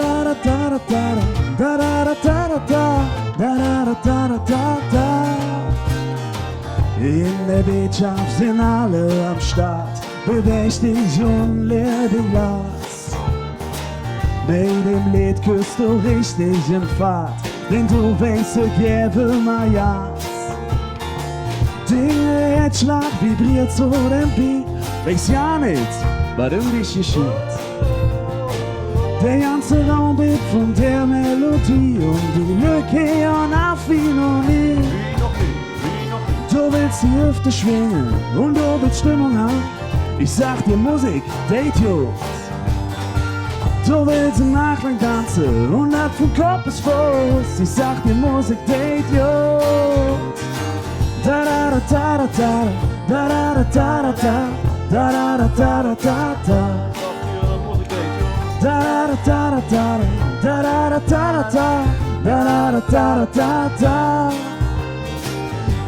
da da da da da da da da. In der Wirtschaft sind alle am Start, bewegt dich und leer den Glas. Bei dem Lied küsst du richtig in Fahrt, denn du weißt, du gäbe mal ja. Der Herzschlag vibriert zu dem Beat, weiß ja nicht, was um dich geschieht. Der ganze Raum wird von der Melodie und die Lücke und auf wie noch nie. Du willst die Hüfte schwingen und du willst Stimmung haben. Ich sag dir Musik, date juckt. Du willst im Nachklang tanzen und ab vom Kopf bis Fuß. Ich sag dir Musik, date juckt. Da da da da da da da da da da da da da da da. Da da da da da da da da da da da da da.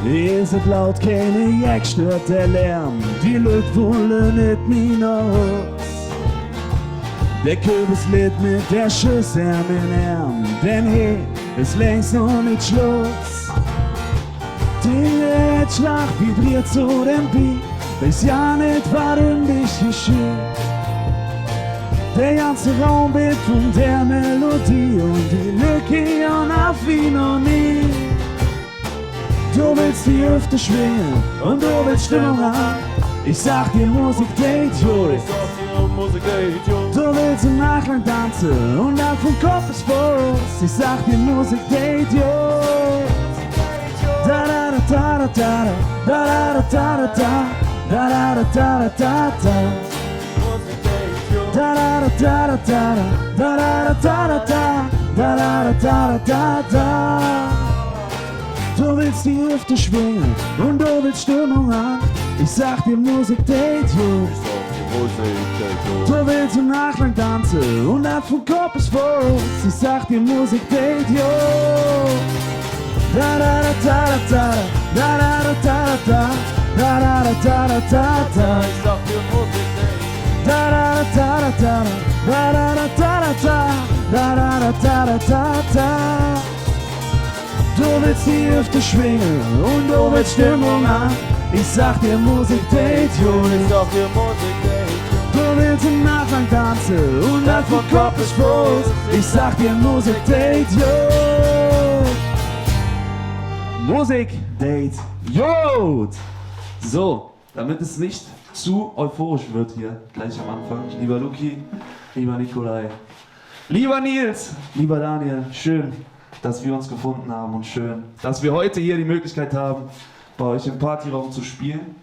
Is het laut, keine Jack stört der Lärm, die Leute wollen nicht mehr aus. Der Kürbislied mit der Schüssel im Arm, denn hey, ist längst noch nicht Schluss. Der Herzschlag vibriert zu dem Beat, weiß ja nicht, was um dich geschieht. Der ganze Raum wird von der Melodie und die Lücke und auf wie noch nie. Du willst die Hüfte schwingen und du willst Stimmung haben. Ich sag dir Musik date juckt. Du willst im Nachklang tanzen und dann vom Kopf bis Fuß. Ich sag dir Musik date juckt. Da da da da da da da da da da da da da da. Da da da da da da da da da da da da. Du willst die Hüfte schwingen und du willst Stimmung haben. Ich sag dir Musik date juckt. Du willst im Nachklang tanzen und ab vom Kopf bis Fuß. Ich sag dir Musik date juckt. Da da da da da da da da da da da da da da. Da da da da da Da da da da da da da da da da da da. Du willst die Hüfte schwingen und du willst Stimmung an. Ich sag dir Musik date, Junge. Du willst im Nachgang tanzen und dann vor Kopf ist Fuß. Ich sag dir Musik date, yo. Musik date, yo. So, damit es nicht zu euphorisch wird hier gleich am Anfang. Lieber Luki, lieber Nikolai, lieber Nils, lieber Daniel, schön, dass wir uns gefunden haben und schön, dass wir heute hier die Möglichkeit haben, bei euch im Partyraum zu spielen.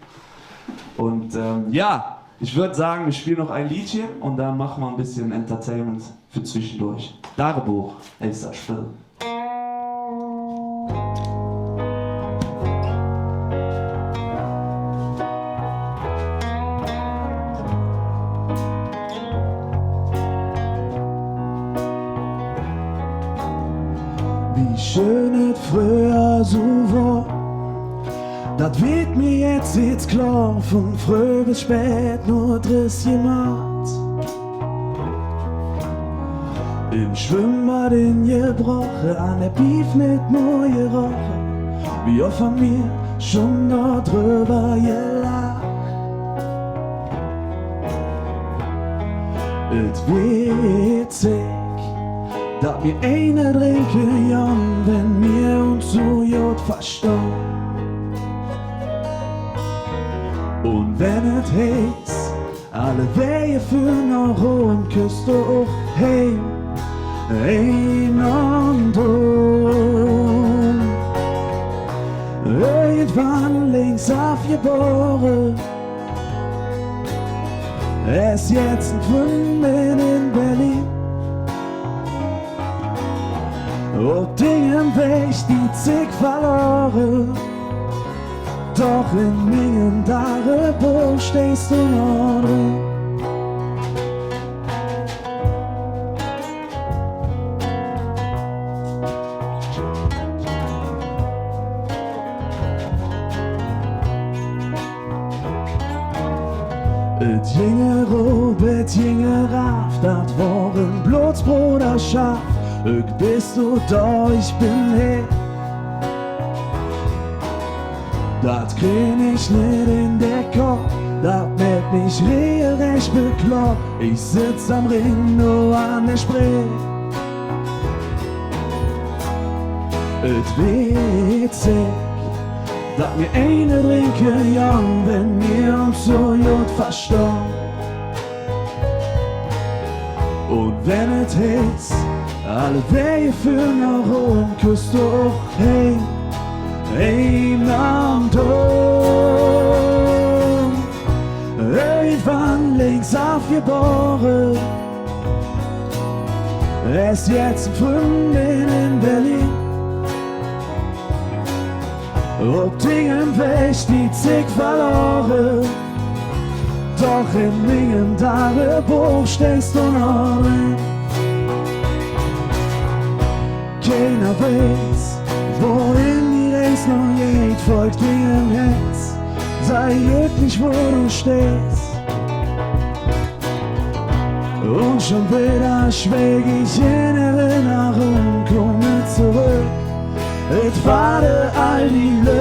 Und ja, ich würde sagen, wir spielen noch ein Liedchen und dann machen wir ein bisschen Entertainment für zwischendurch. Darbuch, ist das still. Wie schön es früher so war, das wird mir jetzt klar, von früh bis spät nur 30 Mal. Im Schwimmbad in gebrochen, an der Beef nicht nur gerochen, wie oft von mir schon noch drüber gelacht. Es witzig, dass wir eine trinken, Jan, wenn wir uns so gut verstehen. Und wenn es heißt, alle Wege führen nach Rom, küsst du auch heim, einander. Irgendwann links aufgeboren, ist jetzt ein Freundin in Berlin. Ob Dingen weg, die zig verloren, doch in Mingen Darebo stehst du noch drin. Et jinge Rob, et jinge Raff, dat waren Blutsbruderschaft. Bist du da, ich bin hier. Das krieg ich nicht in der Kopf, das macht mich regelrecht bekloppt. Ich sitz am Ring, nur an der Spree. Et witzig, dass wir eine trinken, Jan, wenn wir uns so gut verstehen. Und wenn es heißt, alle Wege führen nach Rom, küsst du auch heim, einander. Irgendwann links aufgeboren, ist jetzt ein Freundin in Berlin. Ob Dingen weg, die zig verloren, doch in Mingen Darebo stehst du noch drin. Keiner weiß, wohin die Reise noch geht, folgt ihrem Herz, sei glücklich, wo du stehst. Und schon wieder schweg ich in Erinnerung, komme zurück, et warte all die Löwe.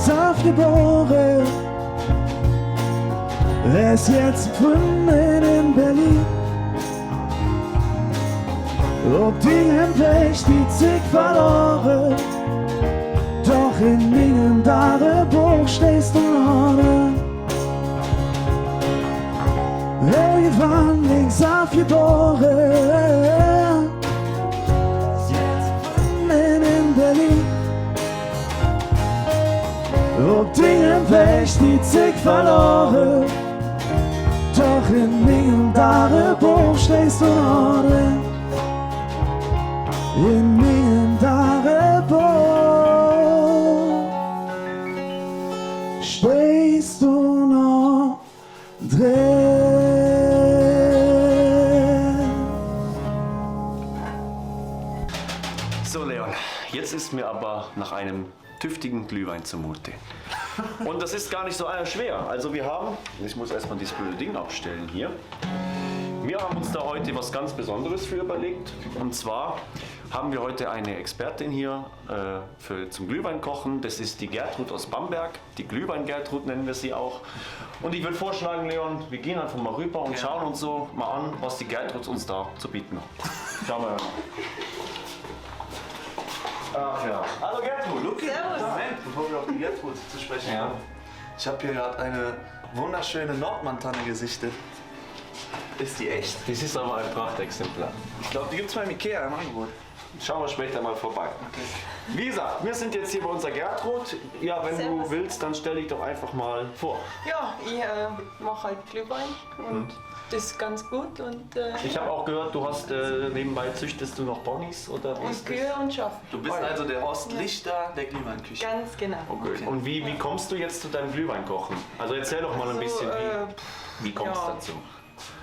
Aufgeboren, ist jetzt Freundin in Berlin. Ob Dingen weg, die zig verloren, doch in Mingen Darebo stehst du noch drin. Irgendwann links aufgeboren, ist jetzt Freundin in Berlin. Ob Dingen weg, die zig verloren, doch in Mingen Darebo stehst du noch drin. in Mingendare Boot stehst du noch drin. So Leon, jetzt ist mir aber nach einem tüftigen Glühwein zumute. Und das ist gar nicht so schwer. Also ich muss erstmal dieses blöde Ding abstellen hier. Wir haben uns da heute was ganz Besonderes für überlegt. Und zwar haben wir heute eine Expertin hier zum Glühweinkochen. Das ist die Gertrud aus Bamberg. Die Glühwein-Gertrud nennen wir sie auch. Und ich würde vorschlagen, Leon, wir gehen einfach mal rüber und schauen uns so mal an, was die Gertrud uns da zu bieten hat. Schauen wir mal. Ach ja. Hallo Gertrud. Luki, Moment, bevor wir auf die Gertrud zu sprechen kommen. Ich habe hier gerade eine wunderschöne Nordmantanne gesichtet. Ist die echt? Das ist aber ein Prachtexemplar. Ich glaube, die gibt es beim Ikea im Angebot. Schauen wir später mal vorbei. Wie gesagt, wir sind jetzt hier bei unserer Gertrud. Ja, wenn du willst, dann stell dich doch einfach mal vor. Ja, ich mache halt Glühwein und das ist ganz gut. Und, Ich habe auch gehört, du hast nebenbei züchtest du noch Ponys oder wie und ist das? Kühe und Schafe. Du bist also der Horst Lichter der Glühweinküche. Ganz genau. Okay. Und wie kommst du jetzt zu deinem Glühweinkochen? Also erzähl doch mal ein bisschen, wie kommt es ja. dazu?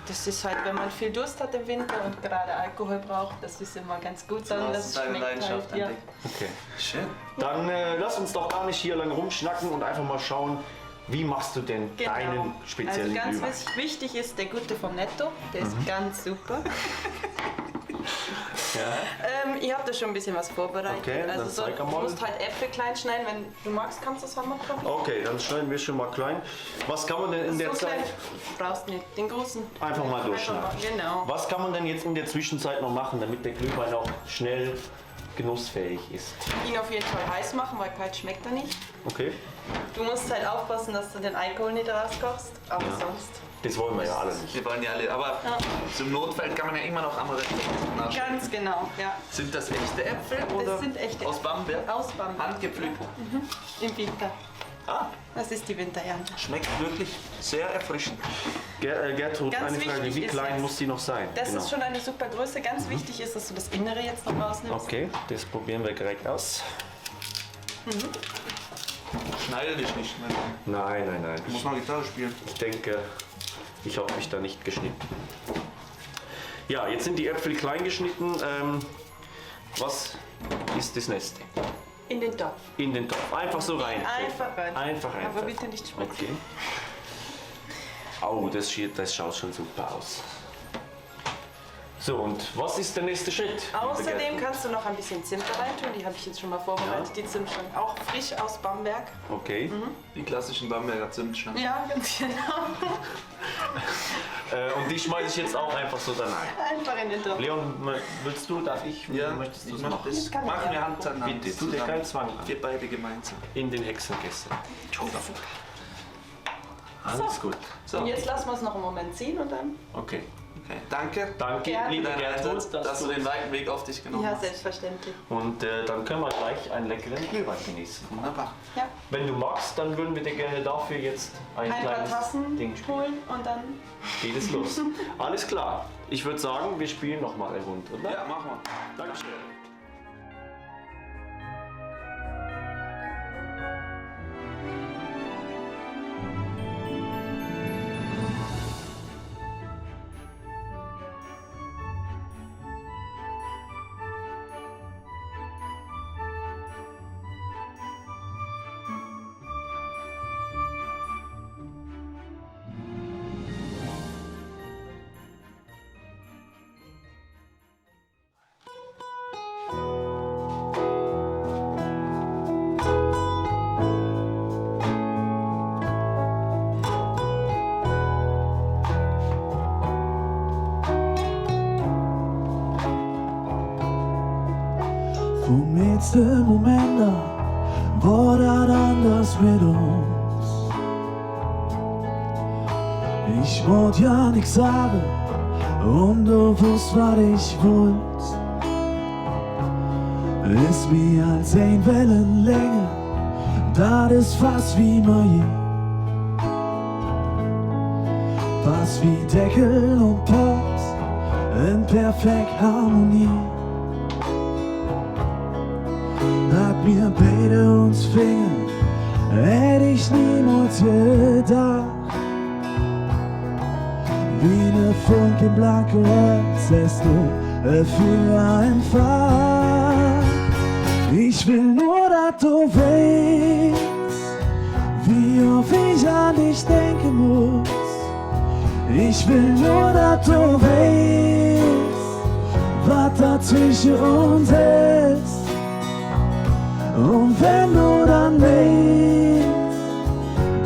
Das ist halt, wenn man viel Durst hat im Winter und gerade Alkohol braucht, das ist immer ganz gut. Dann hast du deine Leidenschaft halt, ja. entdeckt. Okay. Schön. Dann lass uns doch gar nicht hier lang rumschnacken und einfach mal schauen, wie machst du denn Genau. deinen speziellen also Glühwein? ganz wichtig ist der gute vom Netto, der ist ganz super. Ich habe da schon ein bisschen was vorbereitet. Okay, dann also zeig du einmal. musst halt Äpfel klein schneiden, wenn du magst, kannst du das Hammer machen. Okay, dann schneiden wir schon mal klein. Was kann man denn in der So klein Zeit brauchst nicht, den großen. einfach mal durchschneiden? Genau. Was kann man denn jetzt in der Zwischenzeit noch machen, damit der Glühwein auch schnell genussfähig ist? Ihn auf jeden Fall heiß machen, weil kalt schmeckt er nicht. Okay, Du musst halt aufpassen, dass du den Alkohol nicht rauskochst, aber sonst das wollen wir ja alle nicht. Wir wollen ja alle, aber zum Notfall kann man ja immer noch am Rezept nachschauen. ganz genau, ja. Sind das echte Äpfel oder Das sind echte aus Bamberg? Aus Bamberg. Handgepflückt. Im Winter. Ah, Das ist die Winterernte. schmeckt wirklich sehr erfrischend. Gertrud, Ganz eine Frage, wichtig wie ist klein jetzt- muss die noch sein? Das ist schon eine super Größe. Ganz wichtig ist, dass du das Innere jetzt noch rausnimmst. Okay, das probieren wir direkt aus. Schneide dich nicht mehr. Nein. Muss mal Gitarre spielen. Ich denke, ich habe mich da nicht geschnitten. Ja, jetzt sind die Äpfel klein geschnitten. Was ist das nächste? In den Topf. In den Topf. Einfach so rein. Einfach rein. Einfach rein. Aber bitte nicht schmecken. Okay. Oh, das schaut schon super aus. So, und was ist der nächste Schritt? Außerdem kannst du noch ein bisschen Zimt reintun. Die habe ich jetzt schon mal vorbereitet. Die Zimtstangen. Auch frisch aus Bamberg. Okay. Die klassischen Bamberger Zimtschnaps. Ja, ganz genau. Und die schmeiße ich jetzt auch einfach so da rein. Einfach in den Topf. Leon, willst du, darf ich? Ja, Möchtest du ich es mach machen? das. kann man Machen wir ja. Hand an Hand. Bitte, tu dir keinen Zwang an. Wir beide gemeinsam. In den Hexenkessel. Alles gut. So, Und jetzt lassen wir es noch einen Moment ziehen und dann. Okay. okay. Danke. Danke, Gerne. liebe Dein Gertrud, Einsatz, dass du den weiten Weg auf dich genommen Ja, hast. selbstverständlich. Und dann können wir gleich einen leckeren Glühwein genießen. Wunderbar. Ja. Wenn du magst, dann würden wir dir gerne dafür jetzt ein Ein paar kleines Tassen Ding spielen. holen und dann. Geht es los. Alles klar. Ich würde sagen, wir spielen noch mal eine Runde, oder? Ja, machen wir. Dankeschön. Vom nächsten Moment an war das anders mit uns. Ich wollte ja nix sagen und du wusst, was ich wollt. Ist mir als ein Wellenlänge, das ist fast wie Magie. Fast wie Deckel und Port in perfekt Harmonie. hat mir beide uns fingen, hätte ich niemals gedacht. Wie ne Funke im blanken Holz lässt du Finger einfach. Ich will nur, dass du weißt, wie oft ich an dich denken muss. Ich will nur, dass du weißt, was da zwischen uns ist. Und wenn du dann meinst,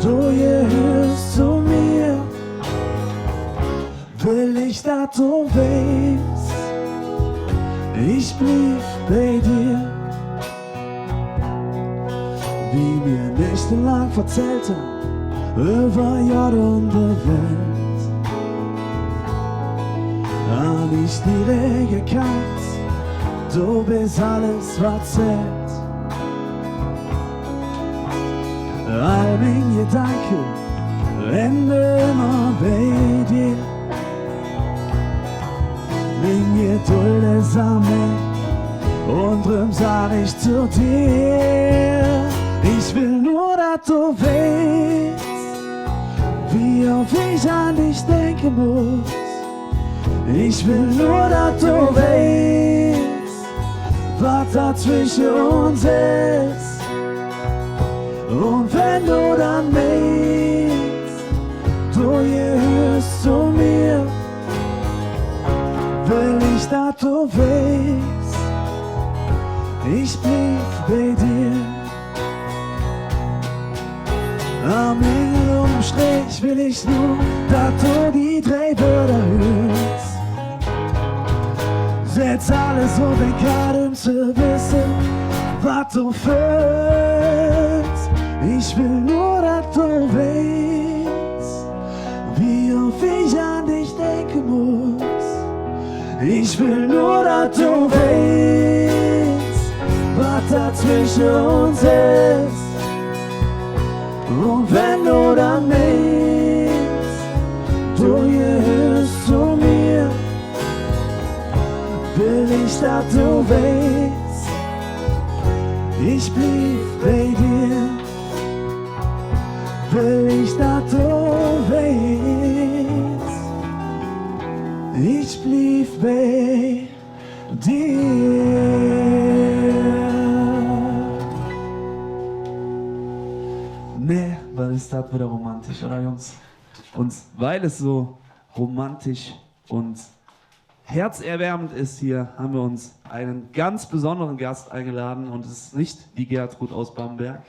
du gehörst zu mir, will ich, dass du weißt, ich blieb bei dir. Wie mir nächtelang verzählt haben, über Jahre und der Welt, hab ich direkt gekannt, du bist alles, was zählt. All meine Gedanken enden immer bei dir. Meine Geduld ist am Ende und drum sag ich zu dir. Ich will nur, dass du weißt, wie oft ich an dich denken muss. Ich will nur, dass du weißt, was da zwischen uns ist. Und wenn du dann meinst, du gehörst zu mir, will ich, dass du weißt, ich blieb bei dir. Am Ende und Strich will ich nur, dass du die 3 Wörter hörst. Setz alles auf den Karte, um zu wissen, was du fühlst. Ich will nur, dass du weißt, wie oft ich an dich denken muss. Ich will nur, dass du weißt, was da zwischen uns ist. Und wenn du dann meinst, du gehörst zu mir, will ich, dass du weißt, ich blieb bei dir. Will ich, dass du weißt, ich blieb bei dir. Nee, weil ist das wieder romantisch, oder Jungs? Und weil es so romantisch und herzerwärmend ist hier, haben wir uns einen ganz besonderen Gast eingeladen. Und es ist nicht die Gertrud aus Bamberg,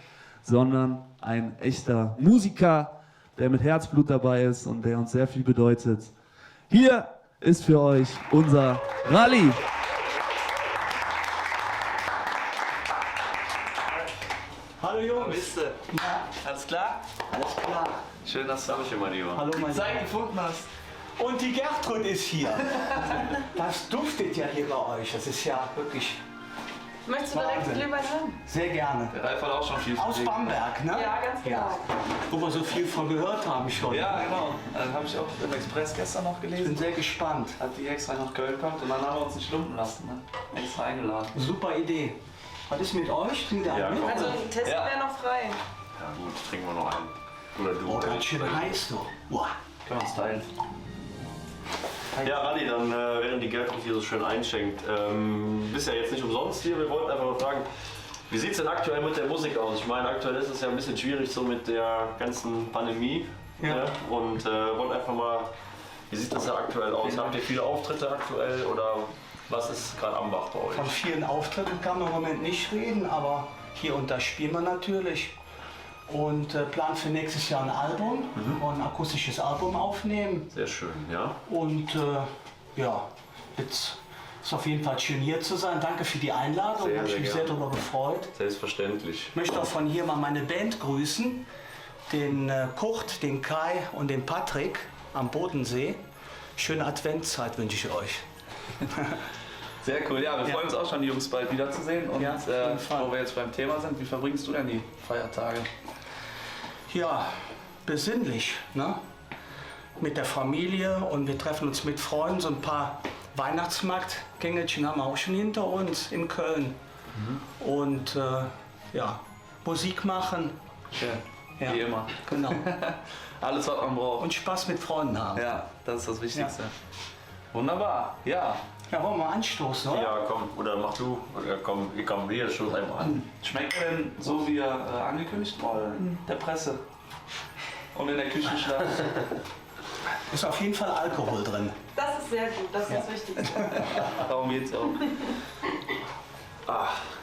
sondern ein echter Musiker, der mit Herzblut dabei ist und der uns sehr viel bedeutet. Hier ist für euch unser Rally. Hallo Jungs. Bist du? Alles klar? Alles klar. Schön, dass du Danke, mein Lieber. Hallo mein Zeit gefunden hast. Und die Gertrud ist hier. Das duftet ja hier bei euch. Das ist ja wirklich Möchtest du direkt Wahnsinn. Glühwein haben? sehr gerne. Der Ralf hat auch schon viel Aus Bamberg, ne? Ja, ganz genau. Wo wir so viel von gehört haben schon. Ja, genau. Dann habe ich auch im Express gestern noch Ich bin gelesen. sehr gespannt. Hat die extra nach Köln kommt und dann haben wir uns nicht lumpen lassen. Ne? Extra eingeladen. Super Idee. Was ist mit euch? Trinkt ihr Ja, mit? komm. Also ein Test Ja. wäre noch frei. Ja gut, trinken wir noch einen. Oder du. Oh, ganz schön heiß so. Boah. Können wir uns teilen. Ja, Ralli, dann während die Gertrud hier so schön einschenkt, bist ja jetzt nicht umsonst hier. Wir wollten einfach mal fragen, wie sieht es denn aktuell mit der Musik aus? Ich meine, aktuell ist es ja ein bisschen schwierig so mit der ganzen Pandemie. Ja. Ne? Und wollten einfach mal, wie sieht das da aktuell aus? Habt ihr viele Auftritte aktuell oder was ist gerade am Bach bei euch? Von vielen Auftritten kann man im Moment nicht reden, aber hier und da spielen wir natürlich. Und planen für nächstes Jahr ein Album, ein akustisches Album aufnehmen. Sehr schön, ja. Und ja, jetzt ist auf jeden Fall schön hier zu sein. Danke für die Einladung, Sehr, habe ich sehr mich sehr gerne. darüber gefreut. Selbstverständlich. Ich möchte auch von hier mal meine Band grüßen, den Kurt, den Kai und den Patrick am Bodensee. Schöne Adventszeit wünsche ich euch. Sehr cool, ja, wir freuen uns auch schon, die Jungs bald wiederzusehen. Und Ja, auf jeden Fall. wo wir jetzt beim Thema sind, wie verbringst du denn die Feiertage? Ja, besinnlich, ne? Mit der Familie und wir treffen uns mit Freunden. So ein paar Weihnachtsmarktgängelchen haben wir auch schon hinter uns in Köln. und ja, Musik machen. Ja, Ja. wie immer. Genau. Alles, was man braucht. Und Spaß mit Freunden haben. Ja, das ist das Wichtigste. Wunderbar, ja. Ja, wollen wir anstoßen, oder? Ja, komm, oder mach du. Oder komm, wir stoßen einfach an. Schmeckt denn so, wie angekündigt wurde in der Presse und in der Küchenschlacht? Ist auf jeden Fall Alkohol drin. Das ist sehr gut, das ist das Wichtigste. Darum geht's auch.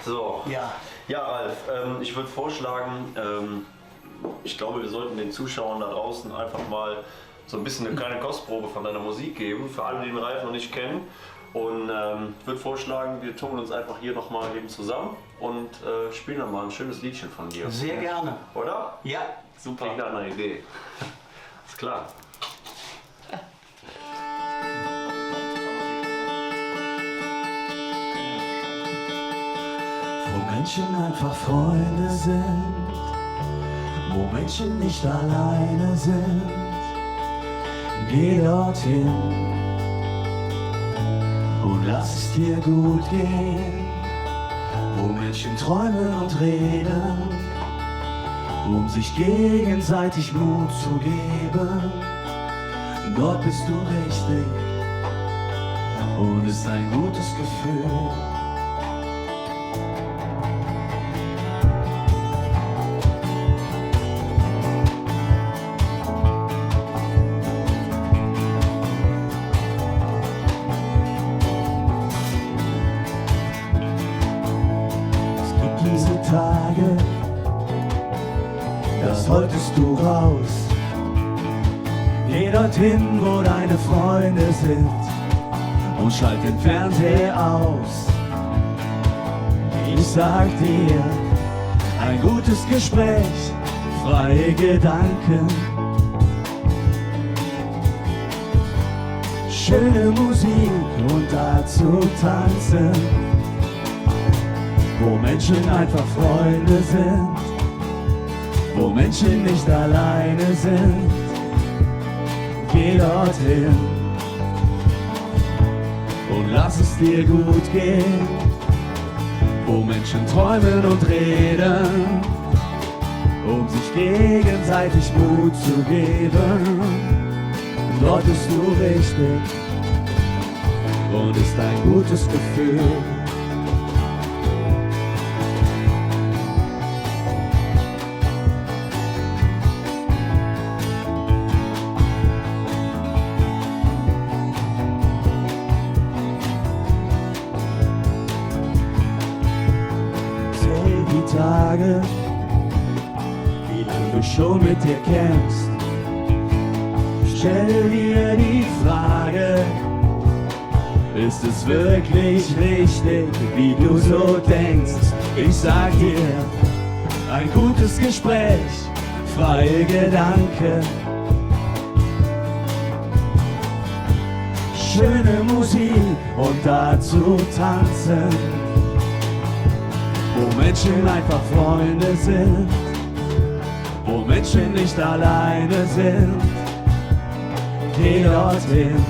So. Ja. Ja, Ralf, ich würde vorschlagen, ich glaube, wir sollten den Zuschauern da draußen einfach mal so ein bisschen eine kleine Kostprobe von deiner Musik geben, für alle, die den Ralf noch nicht kennen. Und ich würde vorschlagen, wir tun uns einfach hier nochmal eben zusammen und spielen dann mal ein schönes Liedchen von dir. Sehr gerne. Oder? Ja. Super. Klingt nach einer Idee. Ist klar. Wo Menschen einfach Freunde sind, wo Menschen nicht alleine sind, geh dorthin und lass es dir gut gehen, wo Menschen träumen und reden, um sich gegenseitig Mut zu geben. Dort bist du richtig und ist ein gutes Gefühl. Tage, das solltest du raus. Geh dorthin, wo deine Freunde sind und schalt den Fernseher aus. Ich sag dir, ein gutes Gespräch, freie Gedanken, schöne Musik und dazu tanzen. Wo Menschen einfach Freunde sind, wo Menschen nicht alleine sind, geh dorthin und lass es dir gut gehen, wo Menschen träumen und reden, um sich gegenseitig Mut zu geben. Dort bist du richtig und ist ein gutes Gefühl. Tage, wie lange du schon mit dir kämpfst. Stell dir die Frage, ist es wirklich richtig, wie du so denkst? Ich sag dir, ein gutes Gespräch, freie Gedanken, schöne Musik und dazu tanzen. Wo Menschen einfach Freunde sind, wo Menschen nicht alleine sind, geh dorthin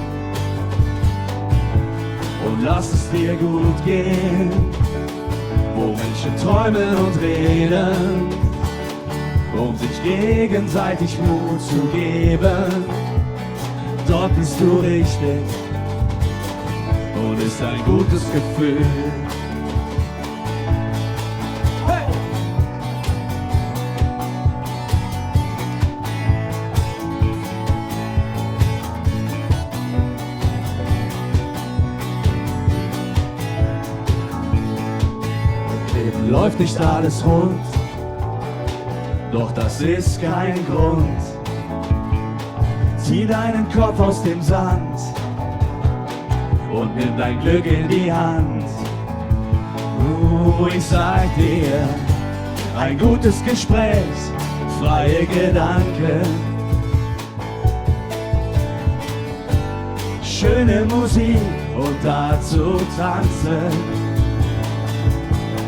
und lass es dir gut gehen, wo Menschen träumen und reden, um sich gegenseitig Mut zu geben. Dort bist du richtig und ist ein gutes Gefühl. Läuft nicht alles rund, doch das ist kein Grund. Zieh deinen Kopf aus dem Sand und nimm dein Glück in die Hand. Ich sag dir, ein gutes Gespräch, freie Gedanken, schöne Musik und dazu tanzen.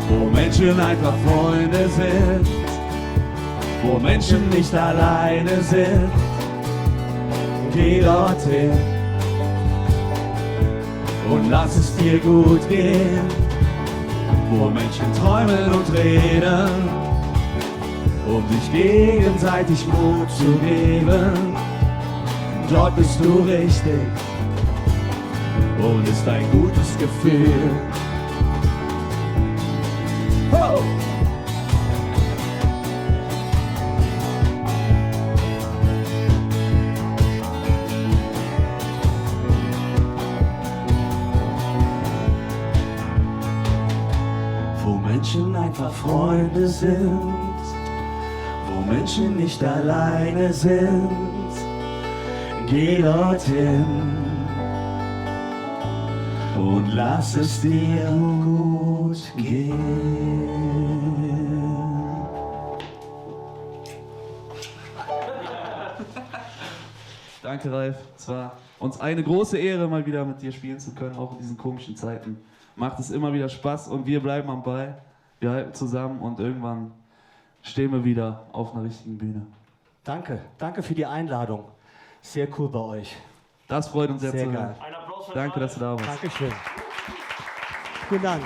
Wo Menschen einfach Freunde sind, wo Menschen nicht alleine sind, geh dorthin und lass es dir gut gehen, wo Menschen träumen und reden, um sich gegenseitig Mut zu geben. Dort bist du richtig und ist ein gutes Gefühl. Oh! Wo Menschen einfach Freunde sind, wo Menschen nicht alleine sind, geh dorthin und lass es dir gut gehen. Danke, Ralf. Es war uns eine große Ehre, mal wieder mit dir spielen zu können, auch in diesen komischen Zeiten. Macht es immer wieder Spaß und wir bleiben am Ball. Wir halten zusammen und irgendwann stehen wir wieder auf einer richtigen Bühne. Danke, danke für die Einladung. Sehr cool bei euch. Das freut uns jetzt Sehr zu geil. hören. Danke, dass du da warst. Dankeschön. Vielen Dank.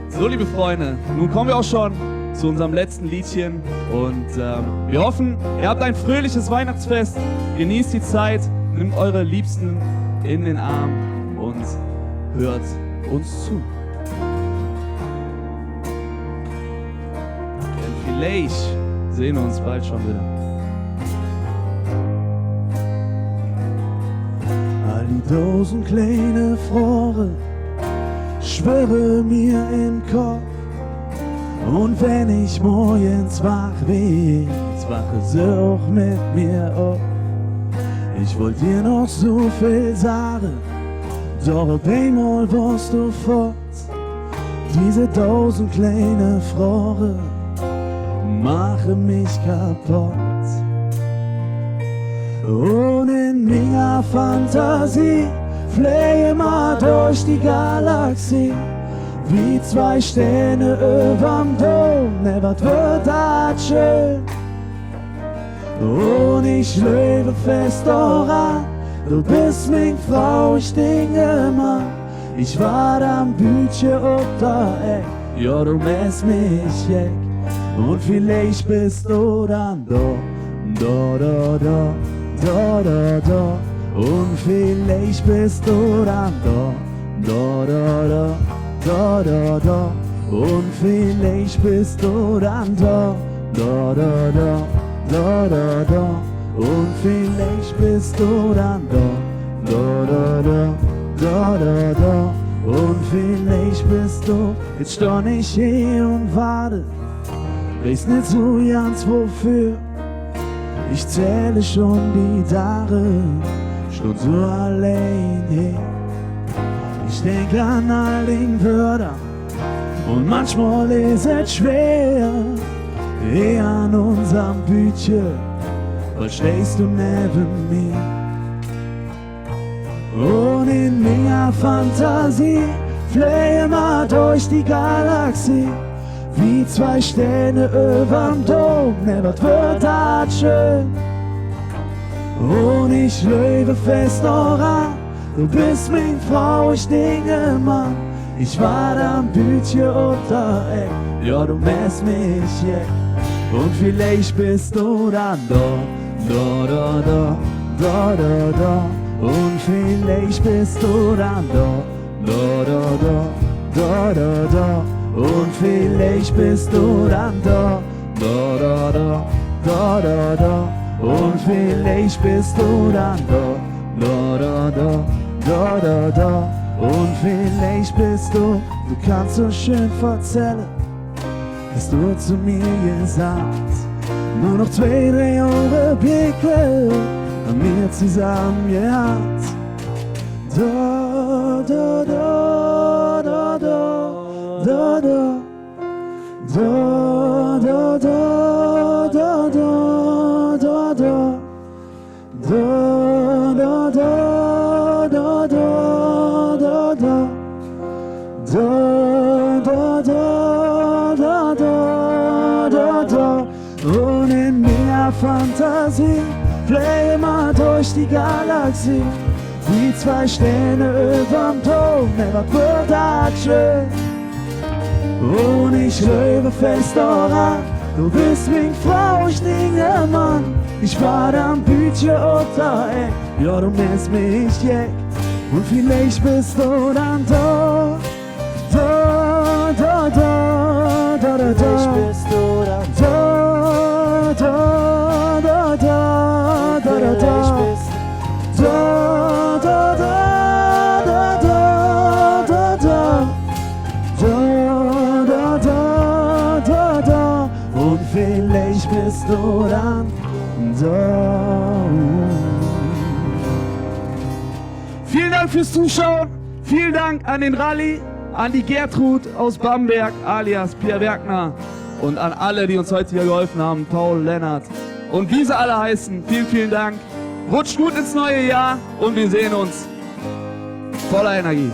So, liebe Freunde, nun kommen wir auch schon zu unserem letzten Liedchen und wir hoffen, ihr habt ein fröhliches Weihnachtsfest, genießt die Zeit, nehmt eure Liebsten in den Arm und hört uns zu. Denn vielleicht sehen wir uns bald schon wieder. All die Dosen kleine Frore schwöre mir im Kopf. Und wenn ich morgens wach bin, wache sie auch mit mir auf. Ich wollte dir noch so viel sagen, doch auf einmal warst du fort. Diese 1000 kleine Frore machen mich kaputt. Und in meiner Fantasie fliege mal durch die Galaxie, wie 2 Sterne überm Dom, ne, was wird das schön. Und ich lebe fest daran, du bist mein Frau, ich denke mal, ich war am Bütchen ob da Eck, ja du mäst mich weg. Und vielleicht bist du dann da. Und vielleicht bist du dann da. Und vielleicht bist du dann da. Und vielleicht bist du dann da. Und vielleicht bist du jetzt steh nicht hier und warte, weiß nicht so ganz wofür. Ich zähle schon die Tage, stund so allein hier. Ich denk an all den Wörter und manchmal ist es schwer. Hier an unserem Bütchen, weil stehst du neben mir. Und in meiner Fantasie fliege mal durch die Galaxie, wie 2 Sterne überm Dom, ne, was wird das schön. Und ich lebe fest daran, du bist mein Frau, ich denke Mann, ich war am Bütchen unter Eck, ja du mäst mich weg. Und vielleicht bist du dann da. Und vielleicht bist du dann da. Und vielleicht bist du dann da. Und vielleicht bist du dann da. Und vielleicht bist du kannst so schön erzählen, hast du zu mir gesagt, nur noch 2, 3 Jahre Blicke haben wir zusammen gehabt. Und in meiner Fantasie fliege mal durch die Galaxie, wie 2 Sterne überm Dom, ne, was wird das schön. Und ich glaube fest daran, du bist meine Frau, ich denke Mann. Ich war am Bütchen oder ey, ja du nennst mich Jack. Und vielleicht bist du dann da, da, da, da, da, da, da. Vielleicht bist du dann da, da, da, da, da, da, da. Da, da, da, da, da, da, da. Da, da, da, da, da. Und vielleicht bist du dann da. Vielen Dank fürs Zuschauen. Vielen Dank an den Rallye, an die Gertrud aus Bamberg, alias Pierre Werkner. Und an alle, die uns heute hier geholfen haben, Paul, Lennart und wie sie alle heißen. Vielen, vielen Dank. Rutscht gut ins neue Jahr und wir sehen uns voller Energie.